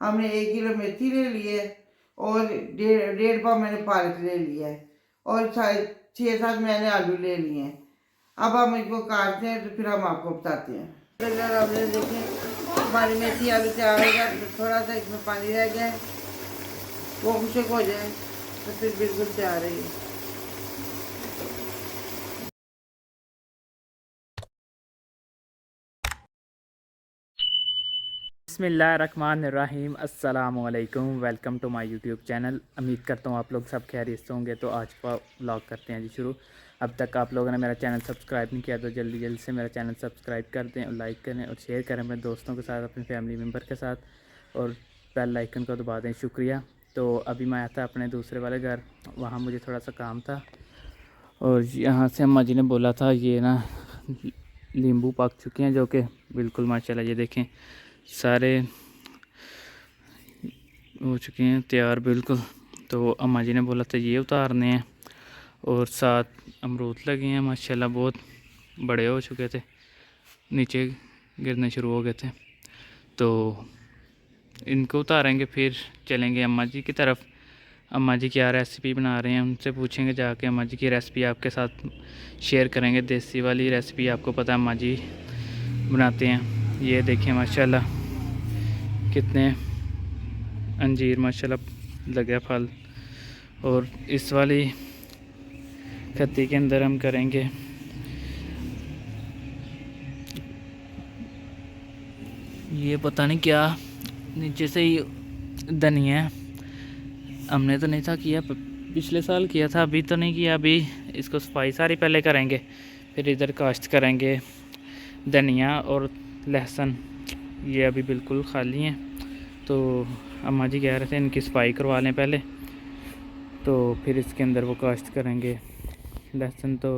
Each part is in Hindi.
हमने 1 किलो मेथी ले ली है और 1.5 पाव मैंने पालक ले लिया है और 6-7 मैंने आलू ले लिए हैं। अब हम इनको काटते हैं तो फिर हम आपको बताते हैं। अगर हमने देखें हमारी मेथी आलू तैयार हो गया, थोड़ा सा इसमें पानी रह गया है, वो खुशक हो जाए तो फिर बिल्कुल तैयार है। बिस्मिल्लाहिर्रहमानिर्रहीम, अस्सलामुअलैकुम। Welcome to my YouTube channel. उम्मीद करता हूँ आप लोग सब खैरियत से होंगे। तो आज का व्लॉग करते हैं जी शुरू। अब तक आप लोगों ने मेरा चैनल सब्सक्राइब नहीं किया तो जल्दी जल्दी से मेरा चैनल सब्सक्राइब कर दें और लाइक करें और शेयर करें अपने दोस्तों के साथ, अपने फैमिली मेम्बर के साथ, और बेल आइकन को दबा दें। शुक्रिया। तो अभी मैं आया था अपने दूसरे वाले घर, वहाँ मुझे थोड़ा सा काम था और यहाँ से अम्मा जी ने बोला था ये ना नींबू पक चुके हैं, जो कि बिल्कुल माशाल्लाह ये देखें सारे हो चुके हैं तैयार बिल्कुल। तो अम्मा जी ने बोला था ये उतारने हैं और साथ अमरूद लगे हैं माशाल्लाह, बहुत बड़े हो चुके थे, नीचे गिरने शुरू हो गए थे। तो इनको उतारेंगे फिर चलेंगे अम्मा जी की तरफ। अम्मा जी क्या रेसिपी बना रहे हैं उनसे पूछेंगे जाके। अम्मा जी की रेसिपी आपके साथ शेयर करेंगे, देसी वाली रेसिपी। आपको पता है अम्मा जी बनाते हैं। ये देखिए माशाल्लाह कितने अंजीर माशाल्लाह लगे फल, और इस वाली खत्ती के अंदर हम करेंगे ये पता नहीं क्या, नीचे से ही धनिया है। हमने तो नहीं था किया, पिछले साल किया था, अभी तो नहीं किया। अभी इसको सफाई सारी पहले करेंगे, फिर इधर काश्त करेंगे धनिया और लहसुन। ये अभी बिल्कुल खाली हैं, तो अम्मा जी कह रहे थे इनकी सफाई करवा लें पहले, तो फिर इसके अंदर वो काश्त करेंगे लहसुन तो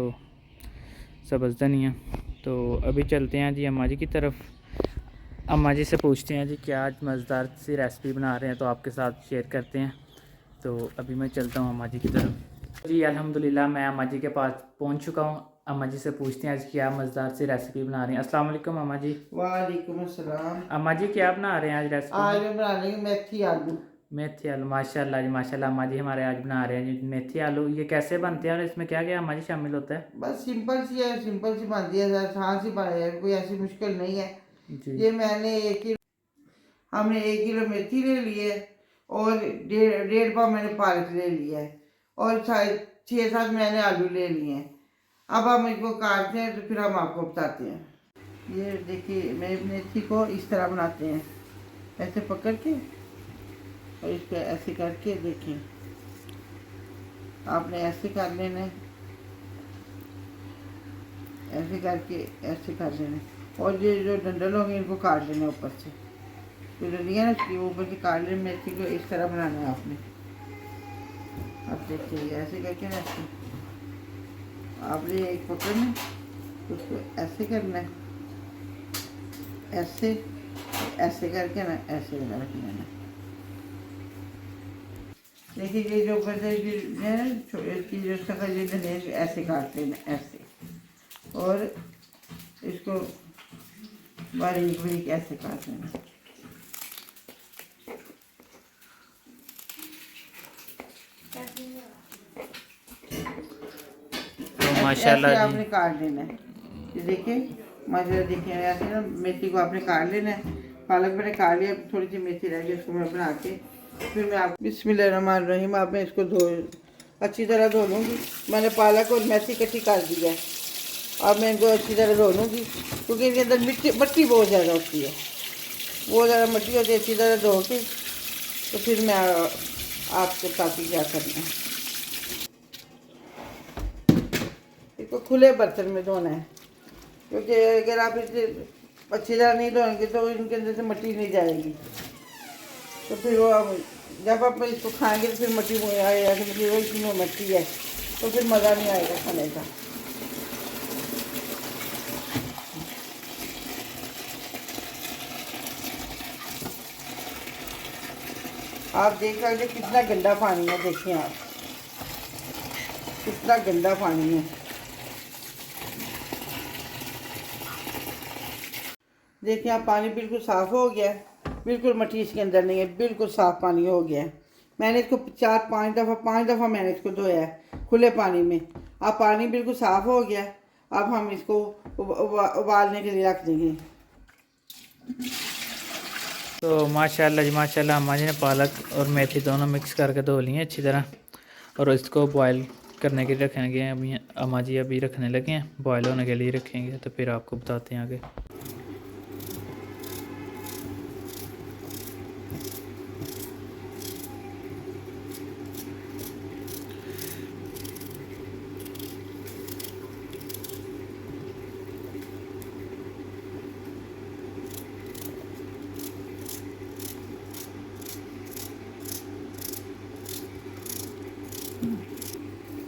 सब्ज़ धनिया। तो अभी चलते हैं जी अम्मा जी की तरफ। अम्मा जी से पूछते हैं जी क्या आज मज़ेदार सी रेसिपी बना रहे हैं, तो आपके साथ शेयर करते हैं। तो अभी मैं चलता हूँ अम्मा जी की तरफ। जी अल्हम्दुलिल्लाह मैं अम्मा जी के पास पहुँच चुका हूँ। अम्मा जी से पूछते हैं आज क्या मज़ेदार सी रेसिपी बना रहे हैं। अस्सलाम वालेकुम अम्मा जी। वालेकुम अस्सलाम। अम्मा जी क्या बना रहे हैं आज रेसिपी? आज हम बना लेंगे मेथी आलू। मेथी आलू, माशाल्लाह जी माशाल्लाह। अम्मा जी हमारे आज बना रहे हैं जी मेथी आलू। ये कैसे बनते हैं और इसमें क्या क्या अम्मा जी शामिल होता है? बस सिंपल सी है, सिंपल सी बनती है, आसान सी बन है, कोई ऐसी मुश्किल नहीं है जी। ये हमने 1 किलो मेथी ले ली है और 1.5 पाव मैंने पालक ले लिया है और 6-7 मैंने आलू ले लिए हैं। अब हम इनको काटते हैं तो फिर हम आपको बताते हैं। ये देखिए मैं मेथी को इस तरह बनाते हैं, ऐसे पकड़ के और इसको ऐसे करके देखें, आपने ऐसे कर लेना है, ऐसे करके ऐसे कर लेना है। और ये जो डंडल होंगे इनको काट लेना ऊपर से, तो डंडियाँ ना उसकी ऊपर से काट लेना। मेथी को इस तरह बनाना है आपने। अब देखिए ऐसे करके ना, ऐसे आपने एक पकड़ना, उसको ऐसे करना है, ऐसे ऐसे करके ना ऐसे रख लेना। देखिए ये जो ऊपर से है ना इसकी जो शकल ये धनिया ऐसे काट लेना ऐसे, और इसको बारीक बारीक ऐसे काट लेना। तो माशाल्लाह ऐसे जी आपने काट लेना है। ये देखिए माशाल्लाह, देखिए ऐसे ना मेथी को आपने काट लेना है। पालक मैंने काट लिया, थोड़ी सी मेथी रह गई, उसको मैं बना के फिर मैं आप बिस्मिल्लाहिर्रहमानिर्रहीम आप मैं इसको अच्छी तरह धो लूँगी। मैंने पालक और मेथी इकट्ठी कर दी है। अब मैं इनको अच्छी तरह धो लूँगी, क्योंकि इनके अंदर मट्टी बहुत ज़्यादा होती है, बहुत ज़्यादा मट्टी होती है। अच्छी तरह धो के तो फिर मैं आपको बताती क्या करना है। इसको खुले बर्तन में धोना है, क्योंकि अगर आप इसे अच्छी तरह नहीं धोएंगे तो इनके अंदर से मट्टी नहीं जाएगी। तो फिर वो जब आप इसको खाएंगे तो फिर मट्टी आएगा, फिर वो इसमें मट्टी है तो फिर मज़ा नहीं आएगा खाने का। आप देख सकते कितना गंदा पानी है, देखिए आप कितना गंदा पानी है। देखिए आप पानी बिल्कुल साफ़ हो गया है। बिल्कुल मट्टी इसके अंदर नहीं है, बिल्कुल साफ़ पानी हो गया है। मैंने इसको 5 दफ़ा मैंने इसको धोया है खुले पानी में। अब पानी बिल्कुल साफ़ हो गया है। अब हम इसको उबालने के लिए रख देंगे। तो माशाल्लाह जी माशाल्लाह, अम्मा जी ने पालक और मेथी दोनों मिक्स करके धो ली हैं अच्छी तरह, और इसको बॉयल करने के लिए रखेंगे। अभी अम्मा जी अभी रखने लगे हैं, बॉयल होने के लिए रखेंगे, तो फिर आपको बताते हैं आगे।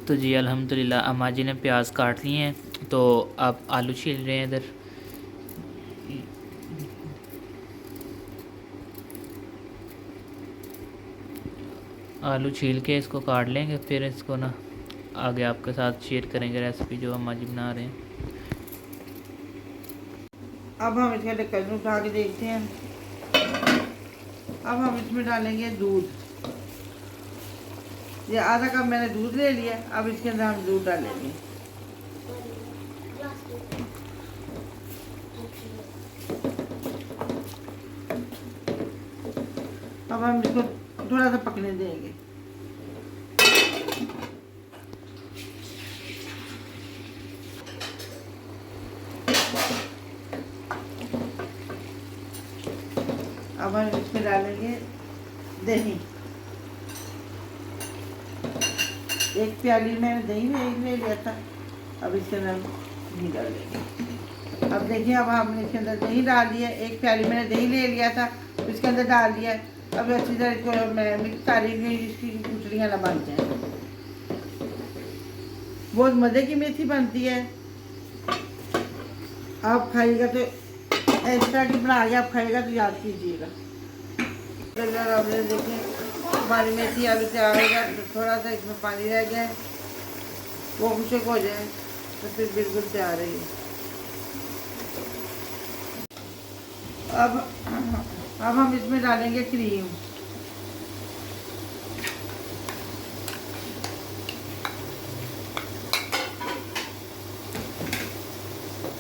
तो जी अल्हम्दुलिल्लाह अम्मा जी ने प्याज काट लिए हैं, तो आप आलू छील रहे हैं इधर। आलू छील के इसको काट लेंगे, फिर इसको ना आगे आपके साथ शेयर करेंगे रेसिपी जो अम्मा जी बना रहे हैं। अब हम इसके ढक्कन उठा के देखते हैं। अब हम इसमें डालेंगे दूध। ये आधा कप मैंने दूध ले लिया। अब इसके अंदर हम दूध डालेंगे। अब हम इसको थोड़ा सा पकने देंगे। अब हम इसमें डालेंगे दही। एक प्याली मैंने दही में ले लिया था। अब इसके अंदर घी डालेंगे। अब देखिए, अब हमने इसके अंदर दही डाल दिया। एक प्याली मैंने दही ले लिया था, इसके अंदर डाल दिया। अब अच्छी तरह इसको मैं मिक्स करेंगे, इसकी गुठलियाँ ना बन जाए। बहुत मज़े की मेथी बनती है। आप खाइएगा तो इस तरह की बना के आप खाइएगा तो याद कीजिएगा। हमने देखिए हमारी मेथी आलू तैयार हो गया। थोड़ा सा इसमें पानी रह गया है, वो खुशक हो जाए तो फिर बिल्कुल तैयार है। अब हम इसमें डालेंगे क्रीम।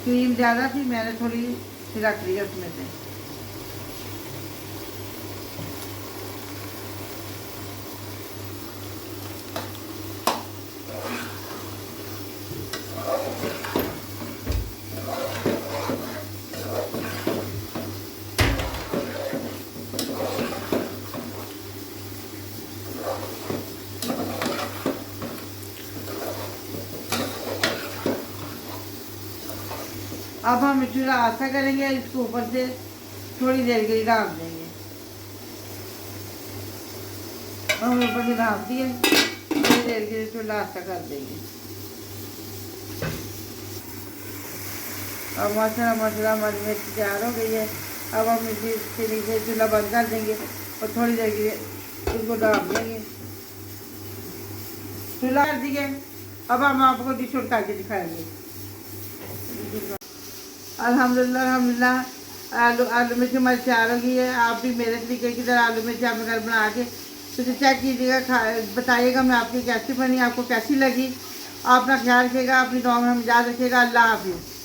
क्रीम ज़्यादा थी, मैंने थोड़ी सी रख ली है उसमें से। अब हम चूल्हा आस्था करेंगे, इसको ऊपर से थोड़ी देर के लिए ढाँप देंगे। हम ऊपर से ढाँप दिए, थोड़ी देर के लिए चूल्हा आस्था कर देंगे। अब मसाला हमारी मिर्च तैयार हो गई है। अब हम इसके नीचे चूल्हा बंद कर देंगे और थोड़ी देर के लिए इसको ढाँप देंगे। चूल्हा कर दिए। अब हम आपको डिश उठा के दिखाएंगे। अल्हम्दुलिल्लाह आलू मिर्ची हमारी तैयार हो गई है। आप भी मेरे तरीके की तरह आलू मिर्ची अपने घर बना के तो चेक कीजिएगा, बताइएगा मैं आपकी कैसी बनी, आपको कैसी लगी। आप अपना ख्याल रखिएगा, अपनी दुआ में हम याद रखिएगा। अल्लाह हाफिज़।